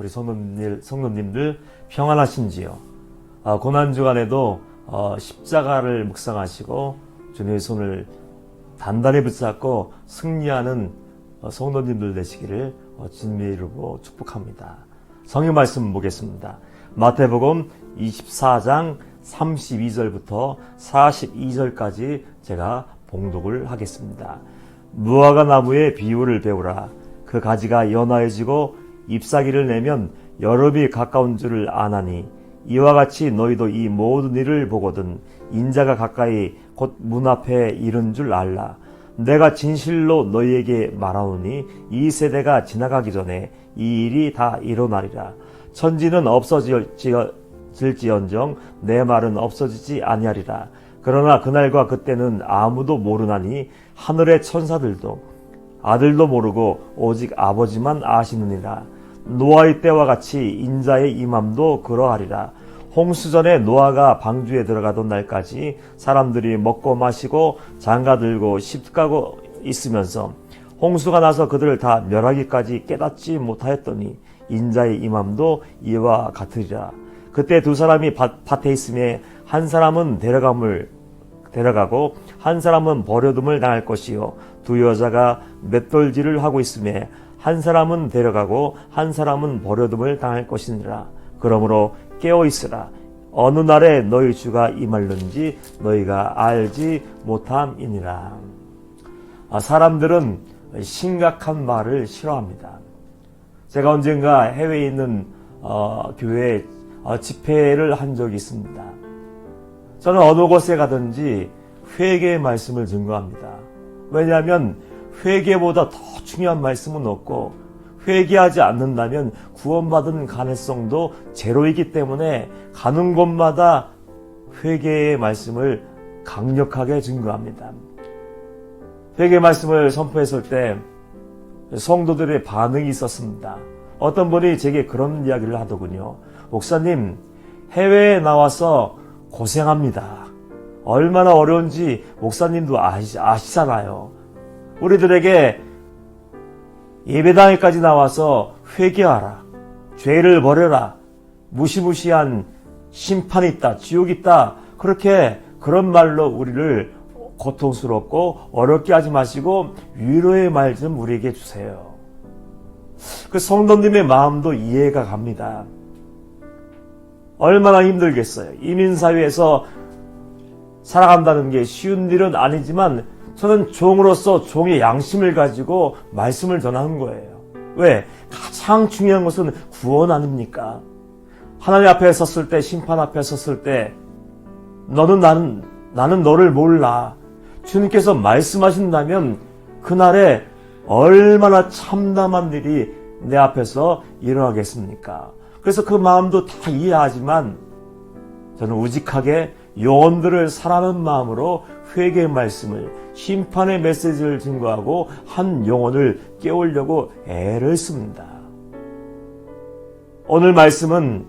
우리 성도님들 평안하신지요? 고난주간에도 십자가를 묵상하시고 주님의 손을 단단히 붙잡고 승리하는 성도님들 되시기를 주님의 이름으로 축복합니다. 성경 말씀 보겠습니다. 마태복음 24장 32절부터 42절까지 제가 봉독을 하겠습니다. 무화과 나무의 비유를 배우라. 그 가지가 연하여지고 잎사귀를 내면 여름이 가까운 줄을 아나니 이와 같이 너희도 이 모든 일을 보거든 인자가 가까이 곧 문 앞에 이른 줄 알라. 내가 진실로 너희에게 말하노니 이 세대가 지나가기 전에 이 일이 다 일어나리라. 천지는 없어질지언정 내 말은 없어지지 아니하리라. 그러나 그날과 그때는 아무도 모르나니 하늘의 천사들도 아들도 모르고 오직 아버지만 아시느니라. 노아의 때와 같이 인자의 임함도 그러하리라. 홍수전에 노아가 방주에 들어가던 날까지 사람들이 먹고 마시고 장가들고 시집가고 있으면서 홍수가 나서 그들을 다 멸하기까지 깨닫지 못하였더니 인자의 임함도 이와 같으리라. 그때 두 사람이 밭에 있음에 한 사람은 데려가고 한 사람은 버려둠을 당할 것이요 두 여자가 맷돌질을 하고 있음에 한 사람은 데려가고 한 사람은 버려둠을 당할 것이니라. 그러므로 깨어있으라. 어느 날에 너희 주가 임할는지 너희가 알지 못함이니라. 사람들은 심각한 말을 싫어합니다. 제가 언젠가 해외에 있는 교회에 집회를 한 적이 있습니다. 저는 어느 곳에 가든지 회개의 말씀을 증거합니다. 왜냐하면 회개보다 더 중요한 말씀은 없고 회개하지 않는다면 구원받은 가능성도 제로이기 때문에 가는 곳마다 회개의 말씀을 강력하게 증거합니다. 회개의 말씀을 선포했을 때 성도들의 반응이 있었습니다. 어떤 분이 제게 그런 이야기를 하더군요. 목사님, 해외에 나와서 고생합니다. 얼마나 어려운지 목사님도 아시잖아요. 우리들에게 예배당에까지 나와서 회개하라. 죄를 버려라. 무시무시한 심판이 있다. 지옥이 있다. 그런 말로 우리를 고통스럽고 어렵게 하지 마시고 위로의 말 좀 우리에게 주세요. 그 성도님의 마음도 이해가 갑니다. 얼마나 힘들겠어요. 이민사회에서 살아간다는 게 쉬운 일은 아니지만 저는 종으로서 종의 양심을 가지고 말씀을 전하는 거예요. 왜? 가장 중요한 것은 구원 아닙니까? 하나님 앞에 섰을 때, 심판 앞에 섰을 때 나는 너를 몰라. 주님께서 말씀하신다면 그날에 얼마나 참담한 일이 내 앞에서 일어나겠습니까? 그래서 그 마음도 다 이해하지만 저는 우직하게 영혼들을 사랑하는 마음으로 회개의 말씀을, 심판의 메시지를 증거하고 한 영혼을 깨우려고 애를 씁니다. 오늘 말씀은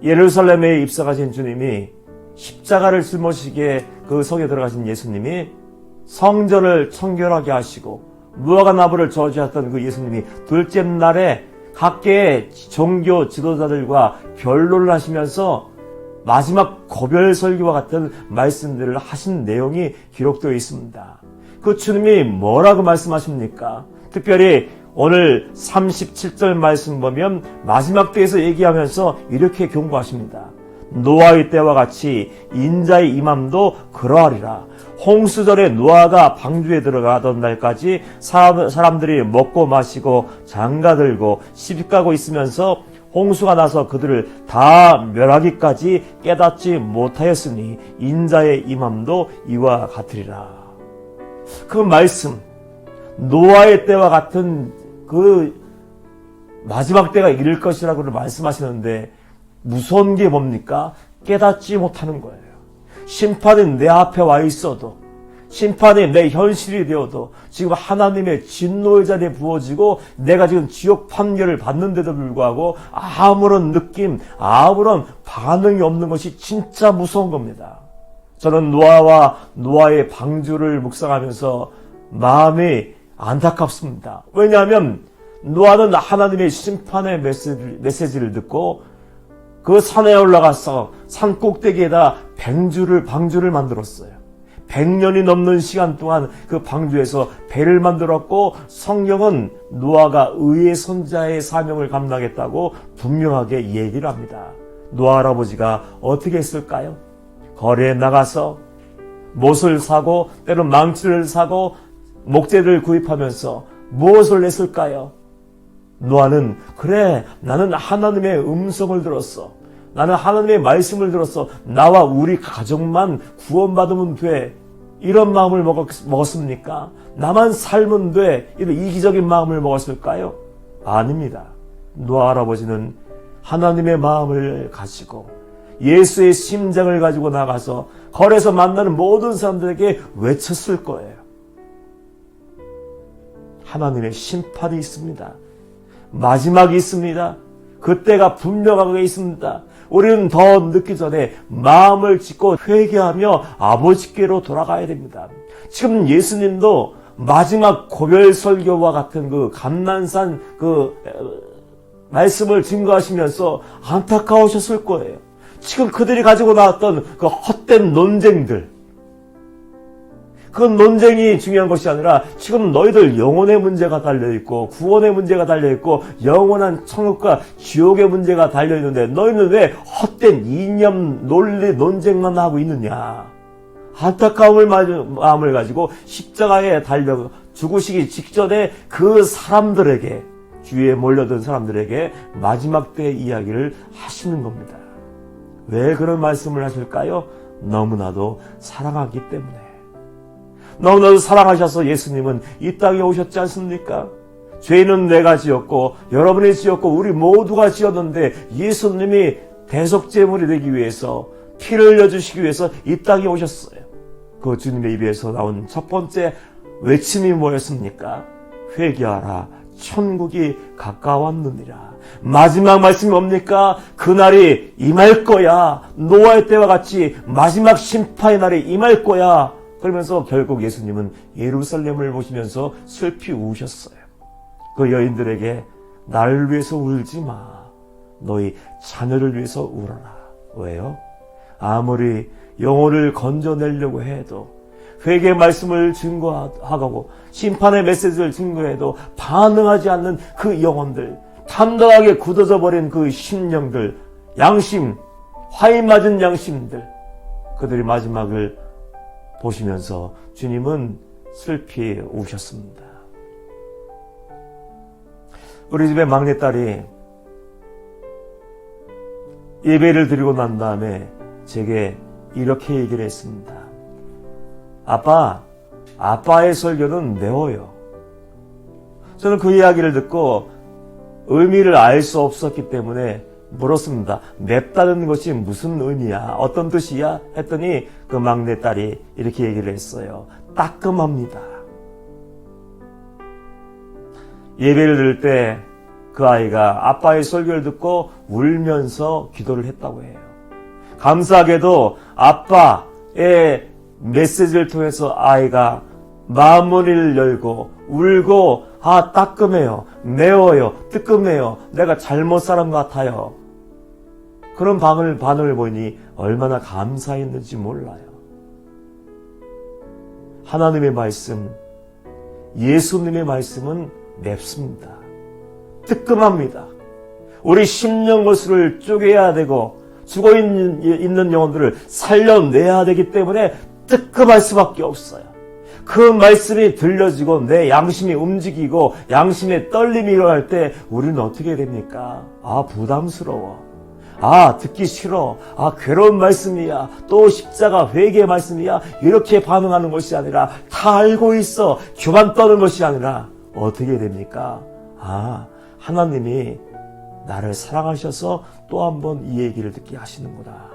예루살렘에 입성하신 주님이 십자가를 짊어지게 그 성에 들어가신 예수님이 성전을 청결하게 하시고 무화과 나무를 저주했던 그 예수님이 둘째 날에 각계의 종교 지도자들과 변론을 하시면서 마지막 고별 설교와 같은 말씀들을 하신 내용이 기록되어 있습니다. 그 주님이 뭐라고 말씀하십니까? 특별히 오늘 37절 말씀 보면 마지막 때에서 얘기하면서 이렇게 경고하십니다. 노아의 때와 같이 인자의 임함도 그러하리라. 홍수전에 노아가 방주에 들어가던 날까지 사람들이 먹고 마시고 장가들고 시집가고 있으면서 홍수가 나서 그들을 다 멸하기까지 깨닫지 못하였으니 인자의 임함도 이와 같으리라. 그 말씀, 노아의 때와 같은 그 마지막 때가 이를 것이라고 말씀하시는데 무서운 게 뭡니까? 깨닫지 못하는 거예요. 심판이 내 앞에 와 있어도, 심판이 내 현실이 되어도 지금 하나님의 진노의 잔에 부어지고 내가 지금 지옥 판결을 받는데도 불구하고 아무런 느낌, 아무런 반응이 없는 것이 진짜 무서운 겁니다. 저는 노아와 노아의 방주를 묵상하면서 마음이 안타깝습니다. 왜냐하면 노아는 하나님의 심판의 메시지를 듣고 그 산에 올라가서 산 꼭대기에다 방주를 만들었어요. 100년이 넘는 시간 동안 그 방주에서 배를 만들었고, 성경은 노아가 의의 손자의 사명을 감당했다고 분명하게 얘기를 합니다. 노아 할아버지가 어떻게 했을까요? 거리에 나가서 못을 사고 때론 망치를 사고 목재를 구입하면서 무엇을 했을까요? 노아는 그래, 나는 하나님의 음성을 들었어. 나는 하나님의 말씀을 들었어. 나와 우리 가족만 구원받으면 돼. 이런 마음을 먹었습니까? 나만 살면 돼. 이런 이기적인 마음을 먹었을까요? 아닙니다. 노아 할아버지는 하나님의 마음을 가지고 예수의 심장을 가지고 나가서 거리에서 만나는 모든 사람들에게 외쳤을 거예요. 하나님의 심판이 있습니다. 마지막이 있습니다. 그때가 분명하게 있습니다. 우리는 더 늦기 전에 마음을 짓고 회개하며 아버지께로 돌아가야 됩니다. 지금 예수님도 마지막 고별 설교와 같은 그 감난산 말씀을 증거하시면서 안타까우셨을 거예요. 지금 그들이 가지고 나왔던 그 헛된 논쟁들, 그 논쟁이 중요한 것이 아니라 지금 너희들 영혼의 문제가 달려있고 구원의 문제가 달려있고 영원한 천국과 지옥의 문제가 달려있는데 너희는 왜 헛된 이념, 논리, 논쟁만 하고 있느냐. 마음을 가지고 십자가에 달려 죽으시기 직전에 그 사람들에게, 주위에 몰려든 사람들에게 마지막 때의 이야기를 하시는 겁니다. 왜 그런 말씀을 하실까요? 너무나도 사랑하기 때문에. 너무나도 사랑하셔서 예수님은 이 땅에 오셨지 않습니까? 죄는 내가 지었고 여러분이 지었고 우리 모두가 지었는데 예수님이 대속제물이 되기 위해서, 피를 흘려주시기 위해서 이 땅에 오셨어요. 그 주님의 입에서 나온 첫 번째 외침이 뭐였습니까? 회개하라, 천국이 가까웠느니라. 마지막 말씀이 뭡니까? 그날이 임할 거야. 노아의 때와 같이 마지막 심판의 날이 임할 거야. 그러면서 결국 예수님은 예루살렘을 보시면서 슬피 우셨어요. 그 여인들에게 나를 위해서 울지 마. 너희 자녀를 위해서 울어라. 왜요? 아무리 영혼을 건져내려고 해도, 회개의 말씀을 증거하고 심판의 메시지를 증거해도 반응하지 않는 그 영혼들, 단단하게 굳어져 버린 그 심령들, 양심, 화인 맞은 양심들, 그들의 마지막을 보시면서 주님은 슬피 우셨습니다. 우리 집의 막내딸이 예배를 드리고 난 다음에 제게 이렇게 얘기를 했습니다. 아빠의 설교는 매워요. 저는 그 이야기를 듣고 의미를 알 수 없었기 때문에 물었습니다. 맵다는 것이 무슨 의미야? 어떤 뜻이야? 했더니 그 막내딸이 이렇게 얘기를 했어요. 따끔합니다. 예배를 드릴 때 그 아이가 아빠의 설교를 듣고 울면서 기도를 했다고 해요. 감사하게도 아빠의 메시지를 통해서 아이가 마음문을 열고 울고, 따끔해요, 매워요, 뜨끔해요, 내가 잘못 살은 것 같아요. 그런 반응을 보니 얼마나 감사했는지 몰라요. 하나님의 말씀, 예수님의 말씀은 맵습니다. 뜨끔합니다. 우리 심령거수를 쪼개야 되고 죽어있는 영혼들을 살려내야 되기 때문에 뜨끔할 수밖에 없어요. 그 말씀이 들려지고 내 양심이 움직이고 양심의 떨림이 일어날 때 우리는 어떻게 됩니까? 부담스러워. 듣기 싫어. 괴로운 말씀이야. 또 십자가 회개의 말씀이야. 이렇게 반응하는 것이 아니라, 다 알고 있어. 교만 떠는 것이 아니라 어떻게 됩니까? 하나님이 나를 사랑하셔서 또 한 번 이 얘기를 듣게 하시는구나.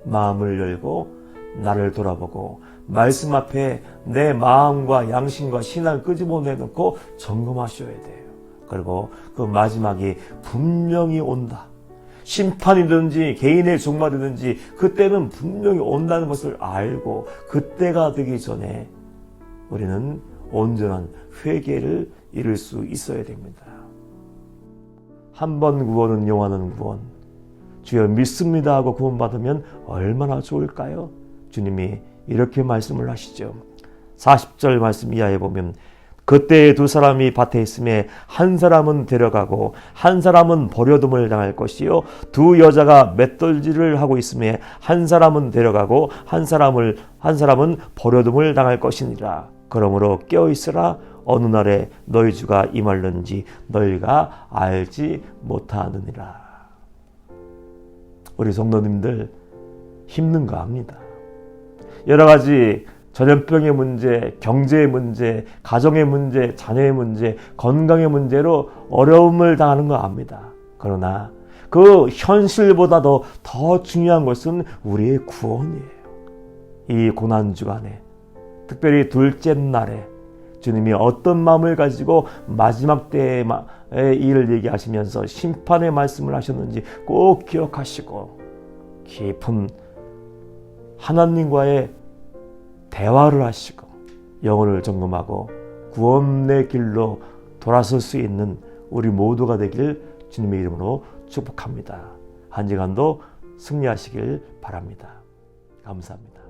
마음을 열고 나를 돌아보고 말씀 앞에 내 마음과 양심과 신앙을 끄집어내놓고 점검하셔야 돼요. 그리고 그 마지막이 분명히 온다. 심판이든지 개인의 종말이든지 그때는 분명히 온다는 것을 알고, 그때가 되기 전에 우리는 온전한 회개를 이룰 수 있어야 됩니다. 한 번 구원은 영원한 구원. 주여 믿습니다 하고 구원받으면 얼마나 좋을까요? 주님이 이렇게 말씀을 하시죠. 40절 말씀 이하에 보면 그때 두 사람이 밭에 있음에 한 사람은 데려가고 한 사람은 버려둠을 당할 것이요 두 여자가 맷돌질을 하고 있음에 한 사람은 데려가고 한 사람은 버려둠을 당할 것이니라. 그러므로 깨어있으라. 어느 날에 너희 주가 임할는지 너희가 알지 못하느니라. 우리 성도님들 힘든가 합니다. 여러 가지 전염병의 문제, 경제의 문제, 가정의 문제, 자녀의 문제, 건강의 문제로 어려움을 당하는 거 압니다. 그러나 그 현실보다도 더 중요한 것은 우리의 구원이에요. 이 고난 주간에, 특별히 둘째 날에 주님이 어떤 마음을 가지고 마지막 때의 일을 얘기하시면서 심판의 말씀을 하셨는지 꼭 기억하시고 깊은 하나님과의 대화를 하시고 영혼을 점검하고 구원의 길로 돌아설 수 있는 우리 모두가 되길 주님의 이름으로 축복합니다. 한 시간도 승리하시길 바랍니다. 감사합니다.